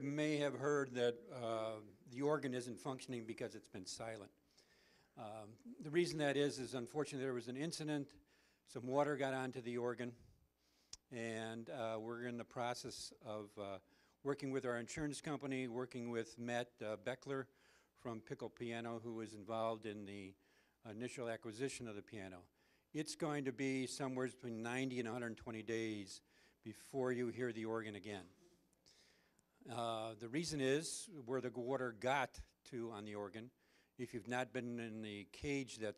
may have heard that the organ isn't functioning because it's been silent. The reason that is unfortunately there was an incident, some water got onto the organ, and we're in the process of working with our insurance company, working with Matt Beckler from Pickle Piano, who was involved in the initial acquisition of the piano. It's going to be somewhere between 90 and 120 days before you hear the organ again. The reason is where the water got to on the organ. If you've not been in the cage that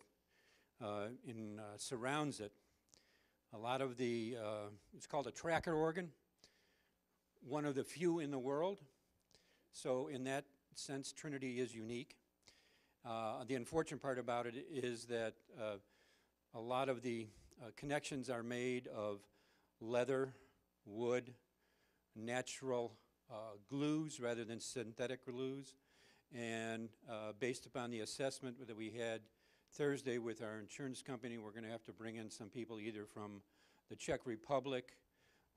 surrounds it, a lot of the, it's called a tracker organ, one of the few in the world. So in that sense, Trinity is unique. The unfortunate part about it is that a lot of the connections are made of leather, wood, natural glues rather than synthetic glues. And based upon the assessment that we had Thursday with our insurance company, we're going to have to bring in some people either from the Czech Republic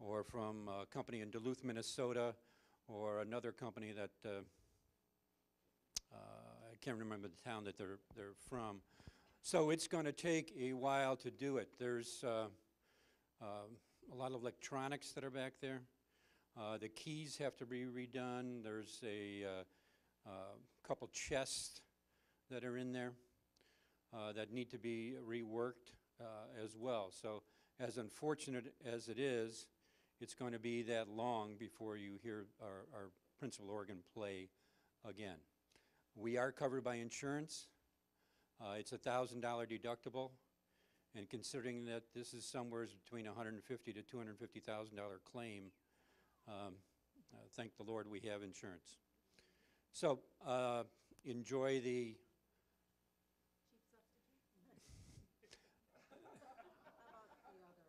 or from a company in Duluth, Minnesota, or another company that I can't remember the town that they're from. So it's going to take a while to do it. There's a lot of electronics that are back there. The keys have to be redone. There's a couple chests that are in there that need to be reworked as well. So as unfortunate as it is, it's going to be that long before you hear our principal organ play again. We are covered by insurance. It's a $1,000 deductible, and considering that this is somewhere between $150,000 to $250,000 claim, thank the Lord we have insurance. So enjoy the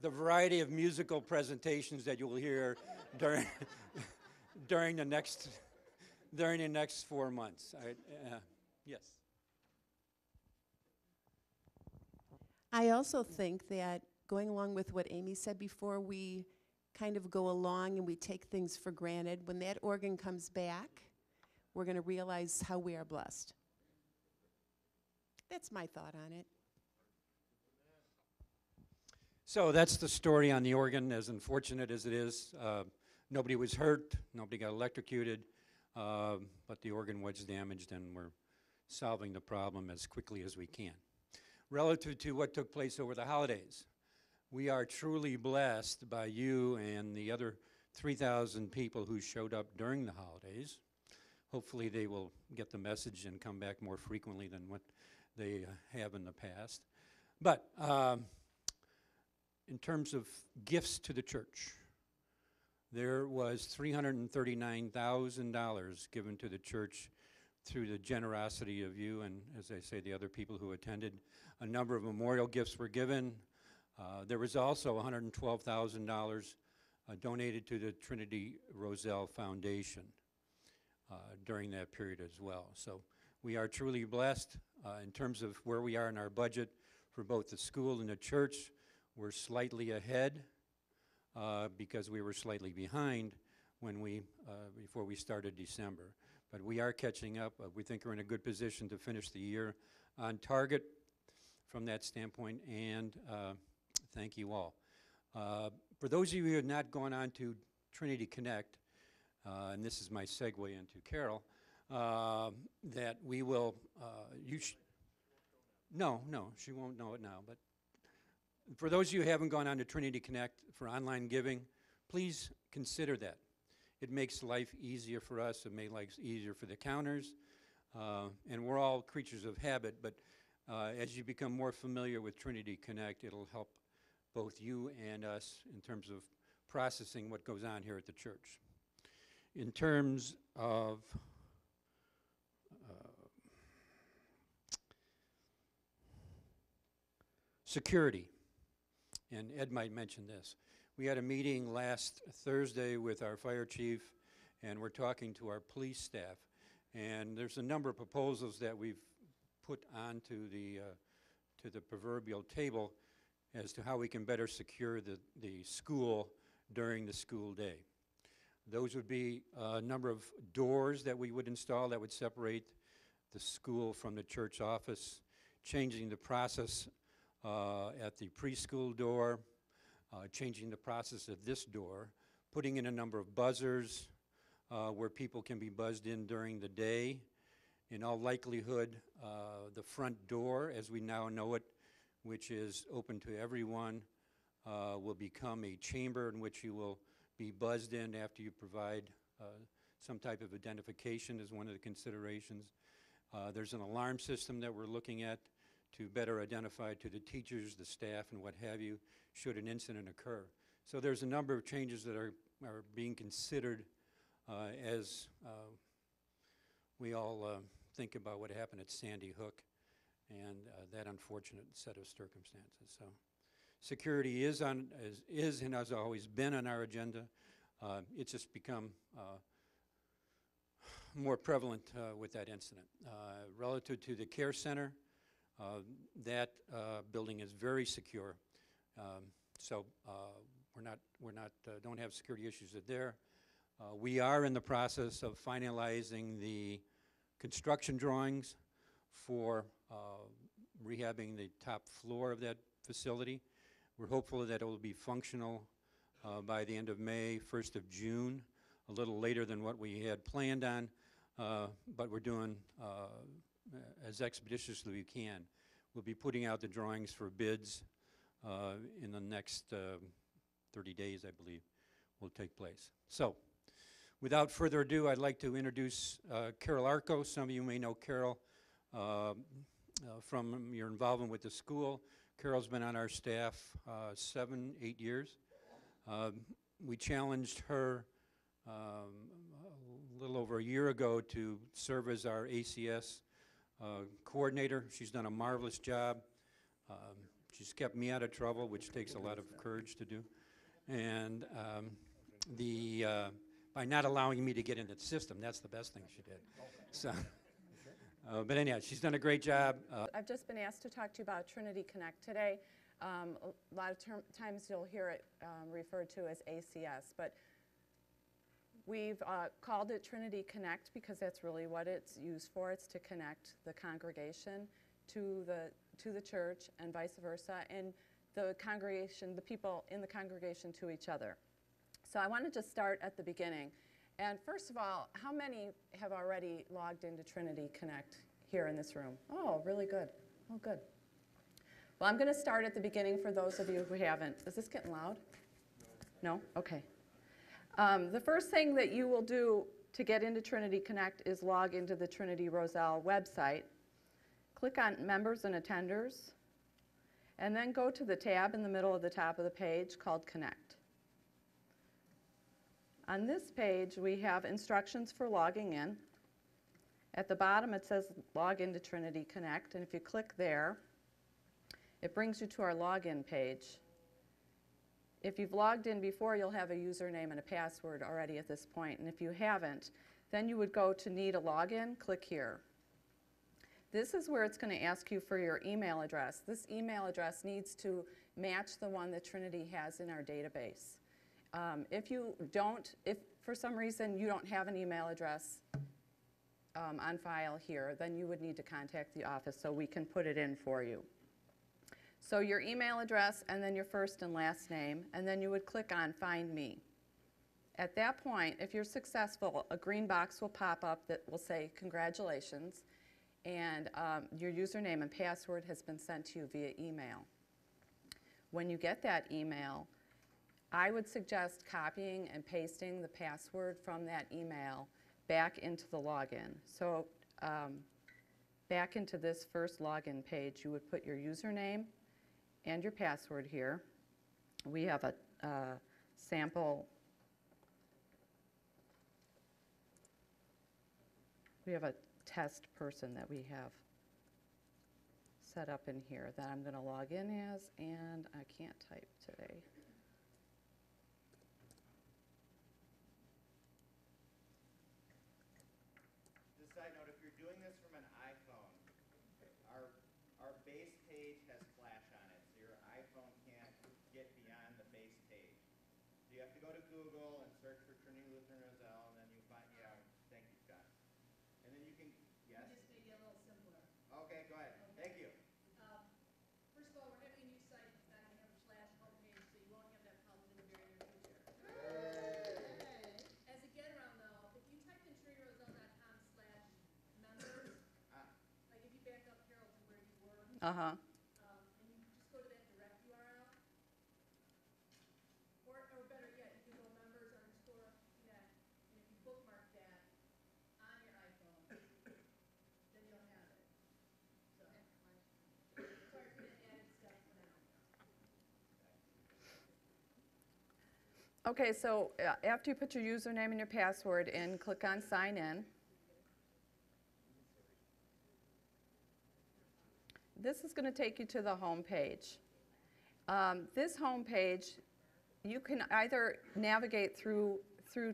variety of musical presentations that you will hear during the next 4 months. Yes. I also think that going along with what Amy said before, we kind of go along and we take things for granted. When that organ comes back, we're going to realize how we are blessed. That's my thought on it. So that's the story on the organ, as unfortunate as it is. Nobody was hurt, nobody got electrocuted, but the organ was damaged, and we're solving the problem as quickly as we can. Relative to what took place over the holidays, we are truly blessed by you and the other 3,000 people who showed up during the holidays. Hopefully they will get the message and come back more frequently than what they have in the past. But in terms of gifts to the church, there was $339,000 given to the church through the generosity of you and, as I say, the other people who attended. A number of memorial gifts were given. There was also $112,000 donated to the Trinity Roselle Foundation during that period as well. So we are truly blessed in terms of where we are in our budget for both the school and the church. We're slightly ahead because we were slightly behind when before we started December. But we are catching up. We think we're in a good position to finish the year on target from that standpoint, and thank you all. For those of you who have not gone on to Trinity Connect, and this is my segue into Carole, that we will, no, she won't know it now, but for those of you who haven't gone on to Trinity Connect for online giving, please consider that. It makes life easier for us. It makes life easier for the counters. And we're all creatures of habit, but as you become more familiar with Trinity Connect, it'll help both you and us in terms of processing what goes on here at the church. In terms of security, and Ed might mention this. We had a meeting last Thursday with our fire chief, and we're talking to our police staff. And there's a number of proposals that we've put onto the proverbial table as to how we can better secure the school during the school day. Those would be a number of doors that we would install that would separate the school from the church office, changing the process at the preschool door, changing the process at this door, putting in a number of buzzers where people can be buzzed in during the day. In all likelihood, the front door, as we now know it, which is open to everyone, will become a chamber in which you will be buzzed in after you provide some type of identification as one of the considerations. There's an alarm system that we're looking at to better identify to the teachers, the staff, and what have you, should an incident occur. So there's a number of changes that are being considered as we all think about what happened at Sandy Hook and that unfortunate set of circumstances. So security is and has always been on our agenda. It's just become more prevalent with that incident. Relative to the care center, that building is very secure. So don't have security issues there. We are in the process of finalizing the construction drawings for rehabbing the top floor of that facility. We're hopeful that it will be functional by the end of May, 1st of June, a little later than what we had planned on, but we're doing as expeditiously as we can. We'll be putting out the drawings for bids in the next 30 days, I believe, will take place. So, without further ado, I'd like to introduce Carole Arco. Some of you may know Carole from your involvement with the school. Carole's been on our staff 7, 8 years. We challenged her a little over a year ago to serve as our ACS coordinator. She's done a marvelous job. She's kept me out of trouble, which takes a lot of courage to do. And by not allowing me to get into the system, that's the best thing she did. So, but anyhow, she's done a great job. I've just been asked to talk to you about Trinity Connect today. A lot of times you'll hear it referred to as ACS, but we've called it Trinity Connect because that's really what it's used for. It's to connect the congregation to the church and vice versa, and the congregation, the people in the congregation to each other. So I want to just start at the beginning. And first of all, how many have already logged into Trinity Connect here in this room? Oh, really good. Oh, good. Well, I'm going to start at the beginning for those of you who haven't. Is this getting loud? No? Okay. The first thing that you will do to get into Trinity Connect is log into the Trinity Roselle website. Click on Members and Attenders, and then go to the tab in the middle of the top of the page called Connect. On this page, we have instructions for logging in. At the bottom, it says Log into Trinity Connect, and if you click there, it brings you to our login page. If you've logged in before, you'll have a username and a password already at this point, and if you haven't, then you would go to Need a Login, click here. This is where it's going to ask you for your email address. This email address needs to match the one that Trinity has in our database. If for some reason you don't have an email address on file here, then you would need to contact the office so we can put it in for you. So your email address and then your first and last name, and then you would click on Find Me. At that point, if you're successful, a green box will pop up that will say congratulations, and your username and password has been sent to you via email. When you get that email, I would suggest copying and pasting the password from that email back into the login. So back into this first login page, you would put your username and your password here. We have a sample. We have a test person that we have set up in here that I'm going to log in as, and I can't type today. Just a side note, if you're doing this from an iPhone, our base page has Flash on it, so your iPhone can't get beyond the base page. So you have to go to Google and search for Trinity Lutheran Yes? Just make it a little simpler. Okay, go ahead. Thank you. First of all, we're having a new site, it's not gonna have a slash homepage, so you won't have that problem in the very near future. As a get around though, if you type in trinityroselle.com/members, Ah, like if you back up, Carole, to where you were, Uh-huh. and you just go to that direct URL, or better yet, you can go members_connect, and if you bookmark that on your iPhone, then you'll have it. So, sorry for that added step for now. Okay, so after you put your username and your password in, click on Sign In. This is going to take you to the home page. This home page, you can either navigate through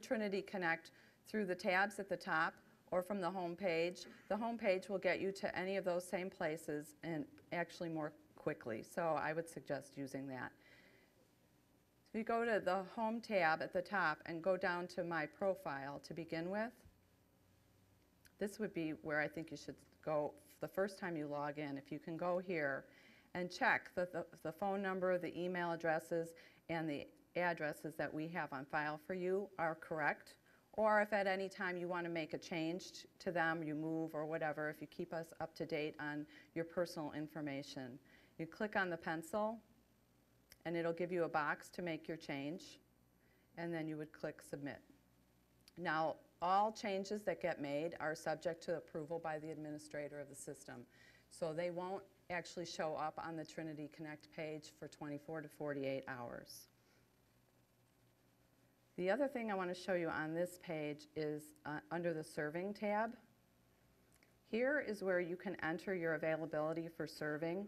Trinity Connect through the tabs at the top or from the home page. The home page will get you to any of those same places and actually more quickly, so I would suggest using that. If you go to the Home tab at the top and go down to My Profile to begin with, this would be where I think you should go the first time you log in. If you can go here and check that the phone number, the email addresses, and the addresses that we have on file for you are correct, or if at any time you want to make a change to them, you move or whatever, if you keep us up to date on your personal information. You click on the pencil, and it'll give you a box to make your change, and then you would click Submit. Now, all changes that get made are subject to approval by the administrator of the system, so they won't actually show up on the Trinity Connect page for 24 to 48 hours. The other thing I want to show you on this page is under the Serving tab. Here is where you can enter your availability for serving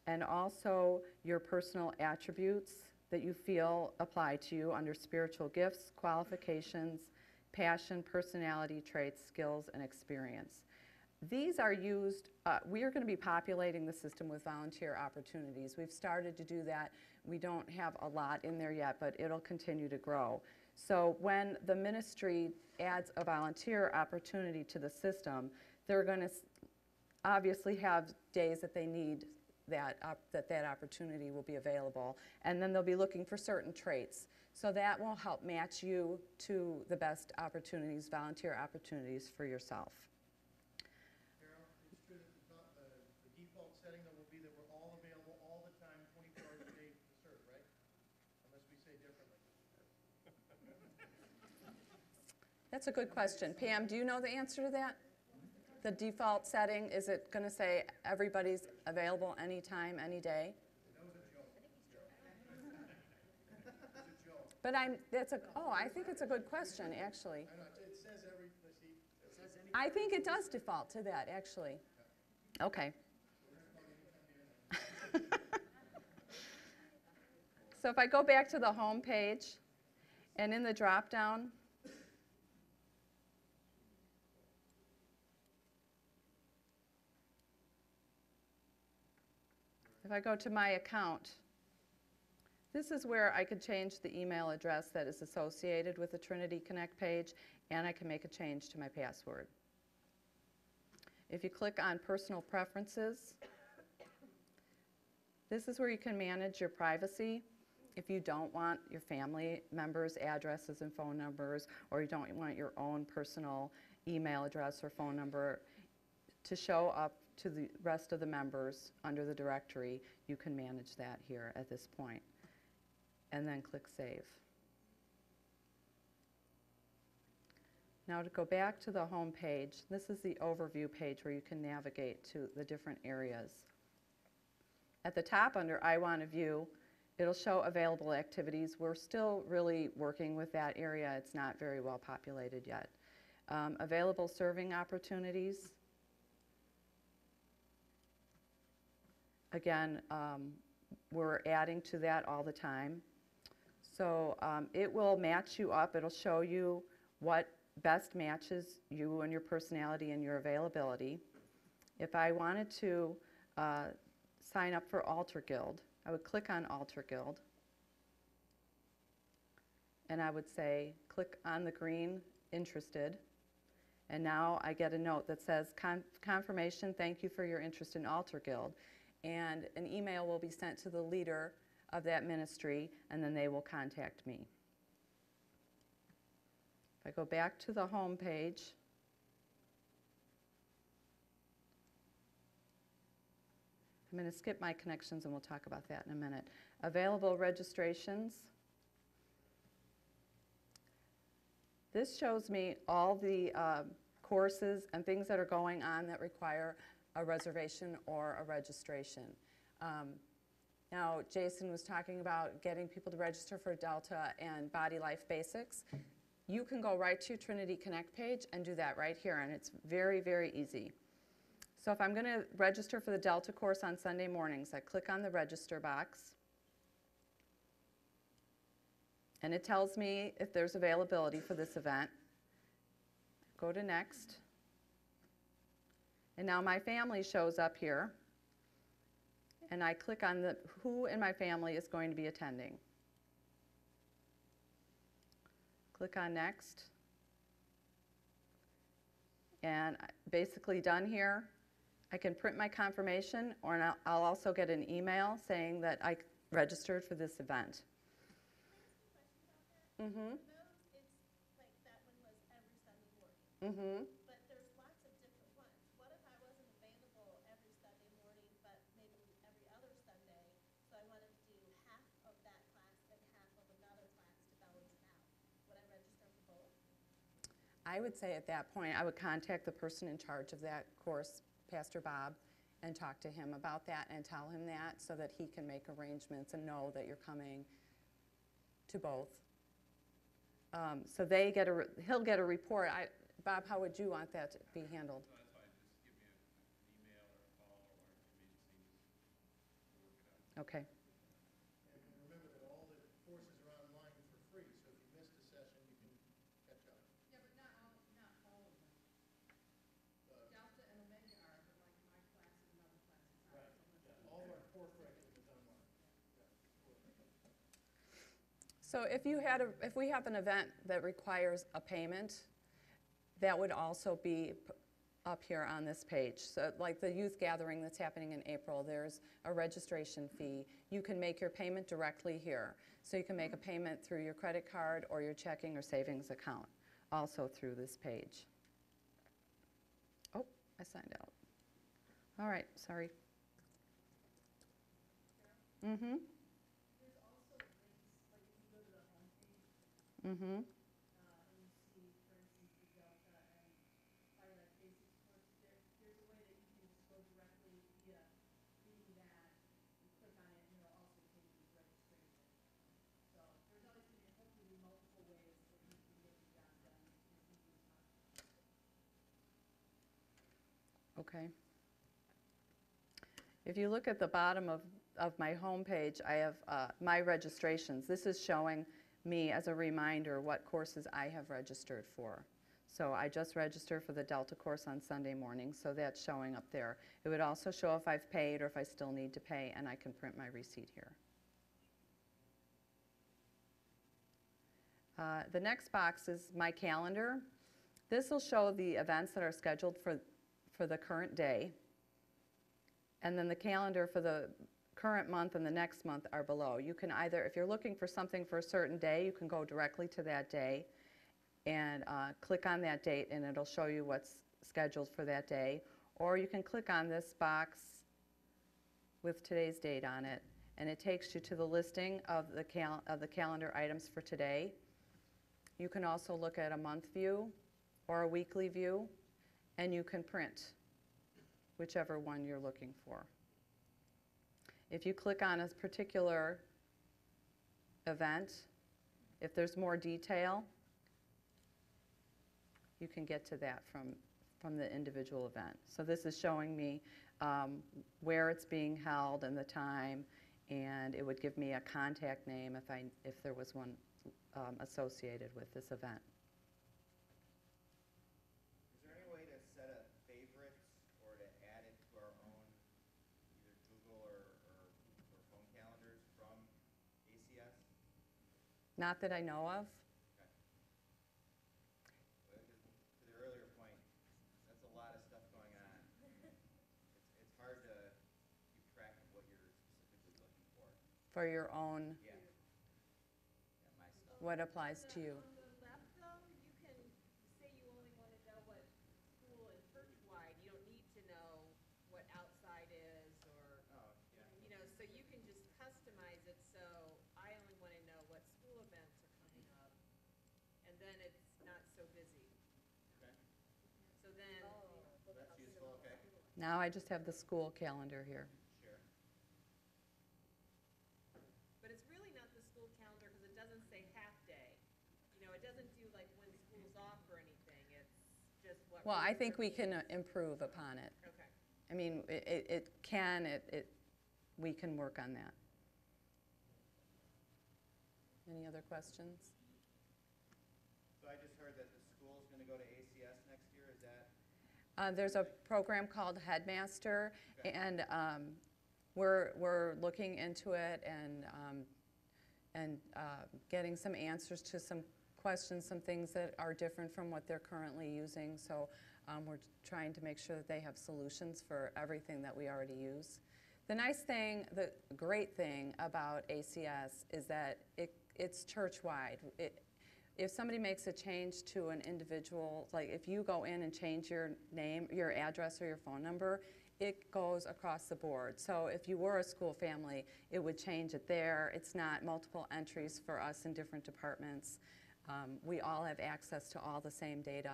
and also your personal attributes that you feel apply to you under spiritual gifts, qualifications, passion, personality traits, skills, and experience. These are used, we are going to be populating the system with volunteer opportunities. We've started to do that. We don't have a lot in there yet, but it'll continue to grow. So when the ministry adds a volunteer opportunity to the system, they're going to obviously have days that they need that opportunity will be available. And then they'll be looking for certain traits. So that will help match you to the best opportunities, volunteer opportunities for yourself. Carole, it's true that the default setting that will be that we're all available all the time, 24 hours a day to serve, right? Unless we say differently. That's a good question. Pam, do you know the answer to that? The default setting, is it going to say everybody's available anytime, any day? That was a joke. It's a joke. But I think it's a good question, actually. I know, it says every, let's see. It says any. I think it does default to that, actually. Okay. So if I go back to the home page, and in the drop-down, if I go to my account, this is where I could change the email address that is associated with the Trinity Connect page, and I can make a change to my password. If you click on Personal Preferences, this is where you can manage your privacy. If you don't want your family members' addresses and phone numbers, or you don't want your own personal email address or phone number to show up to the rest of the members under the directory, you can manage that here at this point. And then click Save. Now to go back to the home page, this is the overview page where you can navigate to the different areas. At the top under I Want to View, it'll show available activities. We're still really working with that area. It's not very well populated yet. Available serving opportunities. Again, we're adding to that all the time. So it will match you up. It'll show you what best matches you and your personality and your availability. If I wanted to sign up for Altar Guild, I would click on Altar Guild, and I would say, click on the green Interested, And now I get a note that says, confirmation, thank you for your interest in Altar Guild. And an email will be sent to the leader of that ministry, and then they will contact me. If I go back to the home page, I'm going to skip my connections and we'll talk about that in a minute. Available registrations. This shows me all the courses and things that are going on that require a reservation or a registration. Now, Jason was talking about getting people to register for Delta and Body Life Basics. You can go right to your Trinity Connect page and do that right here, and it's very, very easy. So if I'm going to register for the Delta course on Sunday mornings, I click on the register box, and it tells me if there's availability for this event. Go to next, and now my family shows up here, and I click on who in my family is going to be attending. Click on next, and basically done here. I can print my confirmation, or I'll also get an email saying that I registered for this event. Mm-hmm. It's like that one was every Sunday morning, Mm-hmm. but there's lots of different ones. What if I wasn't available every Sunday morning, but maybe every other Sunday, so I wanted to do half of that class and half of another class to balance it out? Would I register for both? I would say at that point, I would contact the person in charge of that course, Pastor Bob, and talk to him about that and tell him that so that he can make arrangements and know that you're coming to both. So he'll get a report. Bob, how would you want that to be handled? No, that's fine. Just give me an email or a call or whatever you need to see. We'll work it out. Okay. And remember that all the courses are online for free, so if you missed a session, you can catch up. Yeah, but not all of them. Delta and Omega are, but like my class and another class is not. Right, yeah, all of our core curriculum is online. So if we have an event that requires a payment, that would also be up here on this page. So like the youth gathering that's happening in April, there's a registration fee. You can make your payment directly here. So you can make a payment through your credit card or your checking or savings account, also through this page. Oh, I signed out. All right, sorry. Mm-hmm. There's also links, like if you go to the homepage, Mm-hmm. and you see, for instance, the Delta and Body Life Basics course, there's a way that you can just go directly via reading that, you click on it, and it'll also take you to registration. So there's always going to be hopefully multiple ways that you can get the job done as easy as possible. Okay. If you look at the bottom of my homepage, I have my registrations. This is showing me as a reminder what courses I have registered for. So I just registered for the Delta course on Sunday morning, so that's showing up there. It would also show if I've paid or if I still need to pay, and I can print my receipt here. The next box is my calendar. This will show the events that are scheduled for the current day. And then the calendar for the current month and the next month are below. You can either, if you're looking for something for a certain day, you can go directly to that day and click on that date, and it'll show you what's scheduled for that day. Or you can click on this box with today's date on it, and it takes you to the listing of the calendar items for today. You can also look at a month view or a weekly view, and you can print whichever one you're looking for. If you click on a particular event, if there's more detail, you can get to that from the individual event. So this is showing me where it's being held and the time, and it would give me a contact name if there was one associated with this event. Is there any way to set a favorites or to add it to our own either Google or phone calendars from ACS? Not that I know of. Okay. Well, to the earlier point, for your own, Yeah. Yeah, my stuff. what applies to you. On the left, though, you can say you only want to know what school and church-wide. You don't need to know what outside is or, Oh, yeah. you know, so you can just customize it. So I only want to know what school events are coming up. And then it's not so busy. Okay. So then, That's useful, okay. Now I just have the school calendar here. Sure. but it's really not the school calendar because it doesn't say half-day. You know, it doesn't do like when school's off or anything. It's just what. Well, I really think we remains. can improve upon it. Okay. I mean, we can work on that. Any other questions? So I just heard that the school's gonna go to ACS next year, is that? There's a program called Headmaster, Okay. and we're looking into it and getting some answers to some questions, some things that are different from what they're currently using. So we're trying to make sure that they have solutions for everything that we already use. The nice thing, the great thing about ACS is that it's church-wide. If somebody makes a change to an individual, like if you go in and change your name, your address, or your phone number, it goes across the board. So if you were a school family, it would change it there. It's not multiple entries for us in different departments. We all have access to all the same data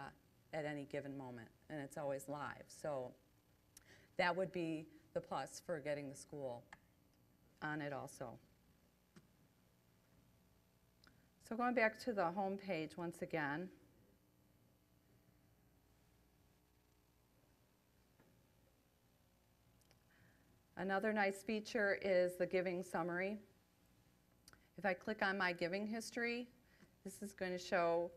at any given moment, and it's always live. So that would be the plus for getting the school on it also. So going back to the home page once again. Another nice feature is the giving summary. If I click on my giving history, this is going to show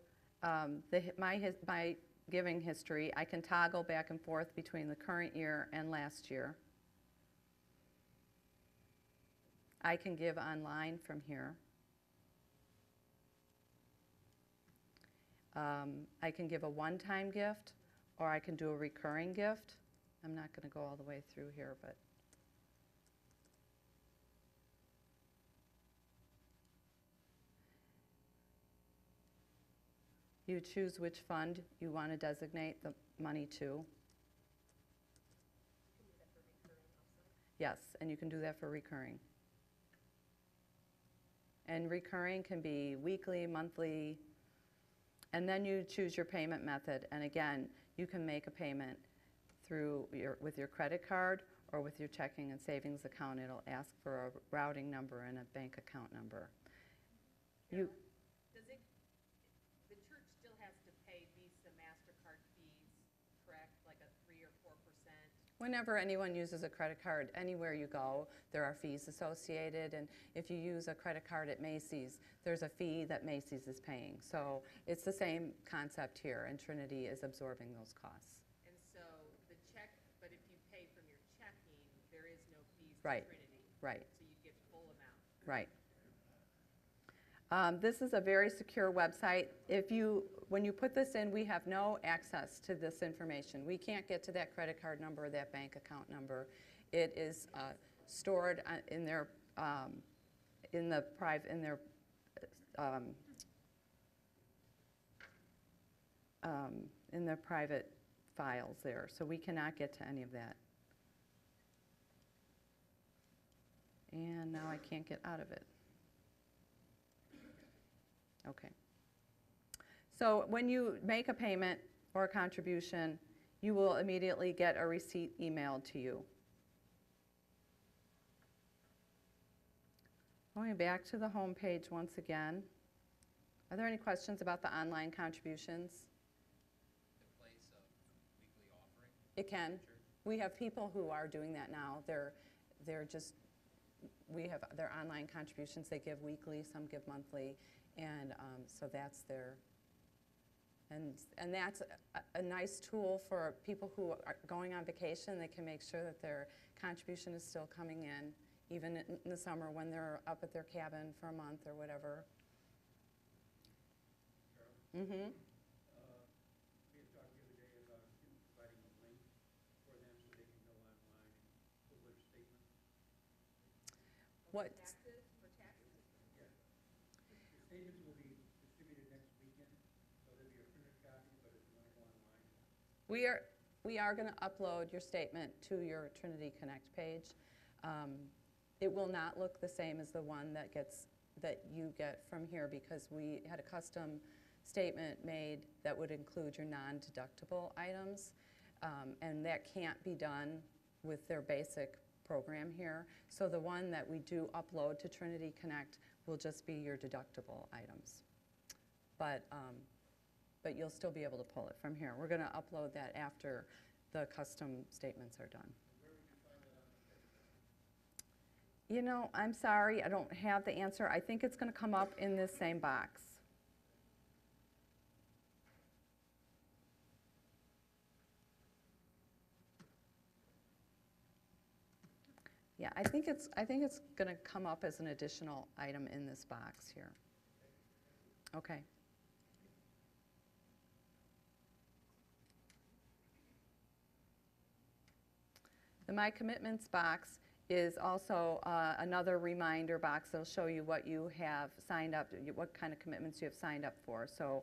my giving history. I can toggle back and forth between the current year and last year. I can give online from here. I can give a one-time gift, or I can do a recurring gift. I'm not going to go all the way through here, but you choose which fund you want to designate the money to. Yes, and you can do that for recurring. And recurring can be weekly, monthly, and then you choose your payment method. And again, you can make a payment with your credit card or with your checking and savings account. It'll ask for a routing number and a bank account number. Does the church still has to pay Visa, MasterCard fees, correct? Like a 3 or 4%? Whenever anyone uses a credit card, anywhere you go, there are fees associated. And if you use a credit card at Macy's, there's a fee that Macy's is paying. So it's the same concept here, and Trinity is absorbing those costs. And so the check, but if you pay from your checking, there is no fees to Right. Trinity. Right. So you get full amount. Right. This is a very secure website. When you put this in, we have no access to this information. We can't get to that credit card number or that bank account number. It is stored in their private files there. So we cannot get to any of that. And now I can't get out of it. Okay. So when you make a payment or a contribution, you will immediately get a receipt emailed to you. Going back to the home page once again. Are there any questions about the online contributions? The place of weekly offering? It can. Church? We have people who are doing that now. We have their online contributions. They give weekly, some give monthly. And so that's and that's a nice tool for people who are going on vacation. They can make sure that their contribution is still coming in, even in the summer when they're up at their cabin for a month or whatever. Carole? Mm-hmm. We had talked the other day about providing a link for them so they can go online and pull their statement. What? Taxes for statements will be distributed next weekend, so there'll be a printed copy, but if you want to go online. We are going to upload your statement to your Trinity Connect page. It will not look the same as the one that you get from here, because we had a custom statement made that would include your non-deductible items, and that can't be done with their basic program here. So the one that we do upload to Trinity Connect will just be your deductible items. But you'll still be able to pull it from here. We're going to upload that after the custom statements are done. You know, I'm sorry, I don't have the answer. I think it's going to come up in this same box. Yeah, I think it's going to come up as an additional item in this box here. Okay. The My Commitments box is also another reminder box that'll show you what you have signed up, what kind of commitments you have signed up for. So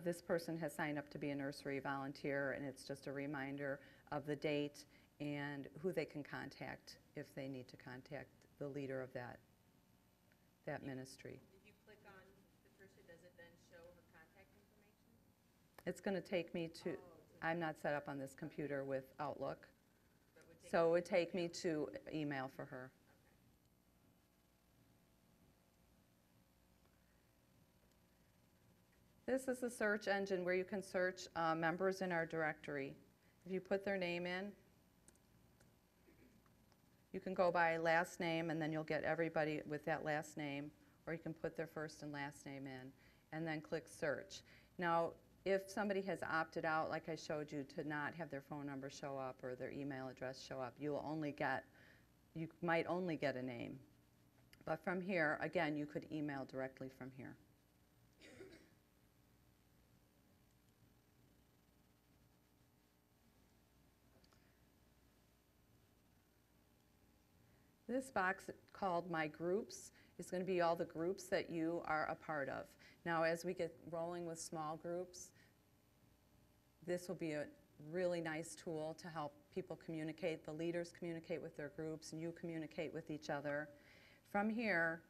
this person has signed up to be a nursery volunteer, and it's just a reminder of the date and who they can contact if they need to contact the leader of that ministry. If you click on Patricia, does it then show her contact information? It's going to take me to, I'm not set up on this computer with Outlook, But would take so it would take me to email for her. This is the search engine where you can search members in our directory. If you put their name in, you can go by last name, and then you'll get everybody with that last name, or you can put their first and last name in, and then click search. Now, if somebody has opted out, like I showed you, to not have their phone number show up or their email address show up, you might only get a name. But from here, again, you could email directly from here. This box called My Groups is going to be all the groups that you are a part of. Now, as we get rolling with small groups, this will be a really nice tool to help people communicate. The leaders communicate with their groups, and you communicate with each other. From here,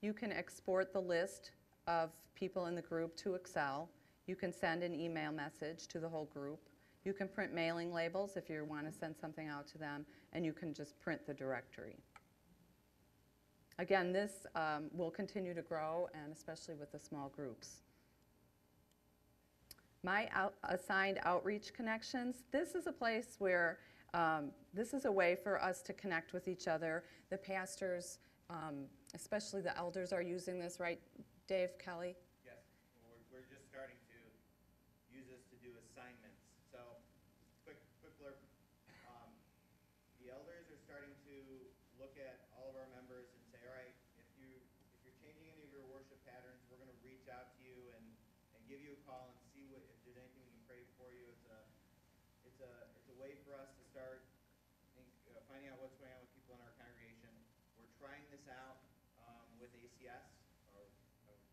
you can export the list of people in the group to Excel. You can send an email message to the whole group. You can print mailing labels if you want to send something out to them, and you can just print the directory. Again, this will continue to grow, and especially with the small groups. My assigned outreach connections, this is a place where, this is a way for us to connect with each other. The pastors, especially the elders, are using this, right, Dave, Kelly? Yes, we're just starting to use this to do assignments. So, quick blurb. The elders are starting to look at all of our members and say, all right, if you're changing any of your worship patterns, we're going to reach out to you and give you a call and see if there's anything we can pray for you. It's a way for us to start finding out what's going on with people in our congregation. We're trying this out with ACS, or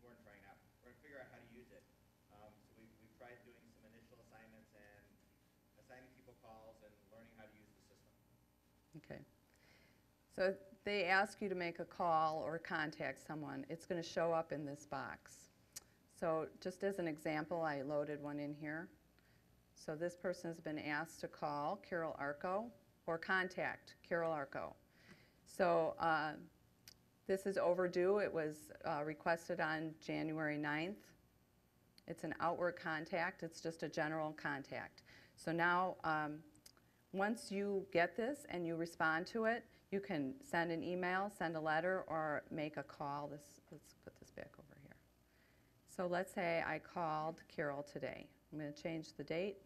more than trying out. We're going to figure out how to use it. So we've tried doing some initial assignments and assigning people calls and learning how to use the system. Okay. So if they ask you to make a call or contact someone, it's going to show up in this box. So just as an example, I loaded one in here. So this person has been asked to call Carole Arco or contact Carole Arco. So this is overdue. It was requested on January 9th. It's an outward contact. It's just a general contact. So now, once you get this and you respond to it, you can send an email, send a letter, or make a call. Let's put this back over here. So let's say I called Carole today. I'm going to change the date.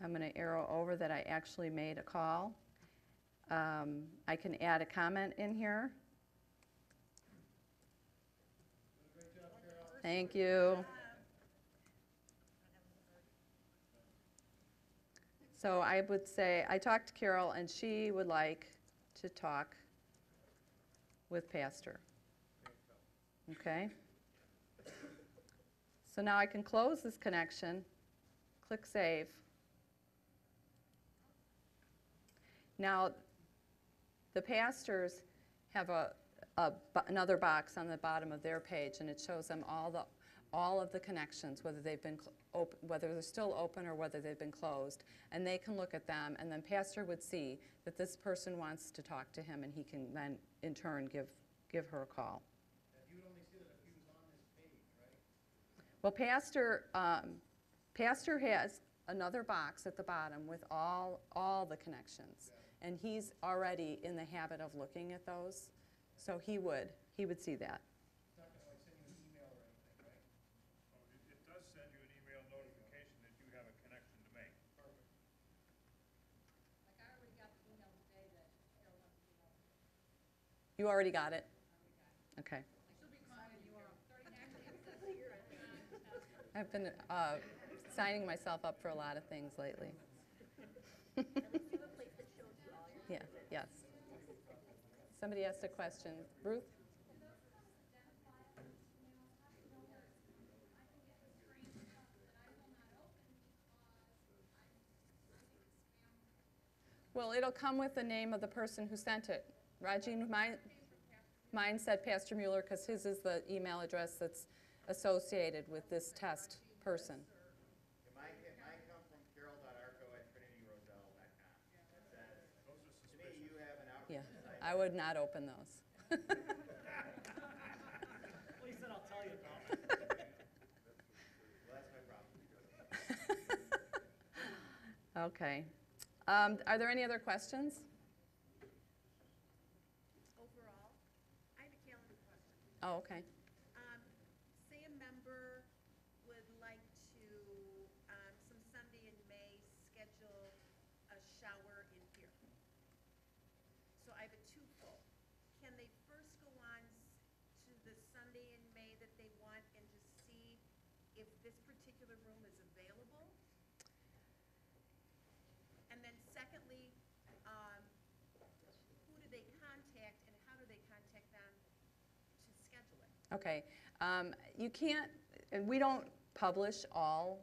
I'm going to arrow over that I actually made a call. I can add a comment in here. Great job, Carole. Thank you. So I would say, I talked to Carole, and she would like to talk with pastor. Okay? So now I can close this connection, click Save. Now, the pastors have another box on the bottom of their page, and it shows them all of the connections, whether they've been whether they're still open or whether they've been closed, and they can look at them, and then pastor would see that this person wants to talk to him, and he can then in turn give her a call. And you would only see that if he was on this page, right? Well, pastor has another box at the bottom with all the connections, and he's already in the habit of looking at those, so he would see that. It's not gonna like send you an email or anything, right? Oh, it does send you an email notification that you have a connection to make. Perfect. Like I already got the email today that Carole wants to know. You already got it? Okay. She'll be calling you up. Starting actually, it says here, I think. I've been signing myself up for a lot of things lately. Yeah, yes. Somebody asked a question. Ruth? Well, it'll come with the name of the person who sent it. Rajin, mine said Pastor Mueller because his is the email address that's associated with this test person. Yeah, mine come from carole.arco@trinityRoselle.com. It says, to me, you have an outreach Yeah, site. I would not open those. Well, he said, I'll tell you about it. Well, that's my problem. Okay. Are there any other questions? Overall, I have a calendar question. Oh, okay. Say a member would like to, some Sunday in May, schedule a shower in here. So I have a twofold. Can they first go on to the Sunday in May that they want and just see if this particular room is available? And then secondly, who do they contact and how do they contact them to schedule it? Okay. You can't, we don't publish all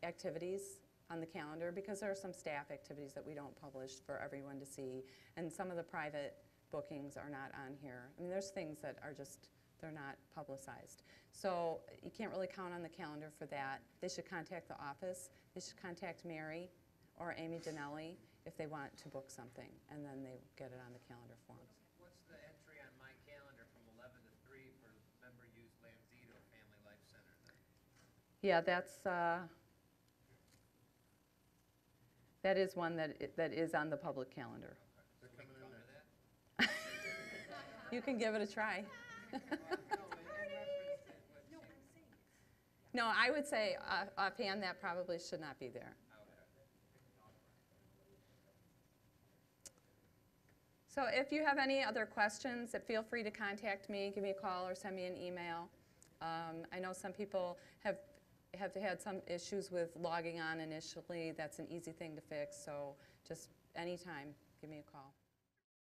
activities on the calendar because there are some staff activities that we don't publish for everyone to see, and some of the private bookings are not on here. I mean, there's things that are just, they're not publicized. So you can't really count on the calendar for that. They should contact the office. They should contact Mary or Amy Dinelli if they want to book something, and then they get it on the calendar for them. What's the entry on my calendar from 11 to 3 for member use Lanzito Family Life Center then? Yeah, that is one that is on the public calendar. So we can come to that? You can give it a try. No, in reference to what No, I'm saying it. No, I would say offhand that probably should not be there. So if you have any other questions, feel free to contact me, give me a call, or send me an email. I know some people have had some issues with logging on initially. That's an easy thing to fix, so just anytime, give me a call.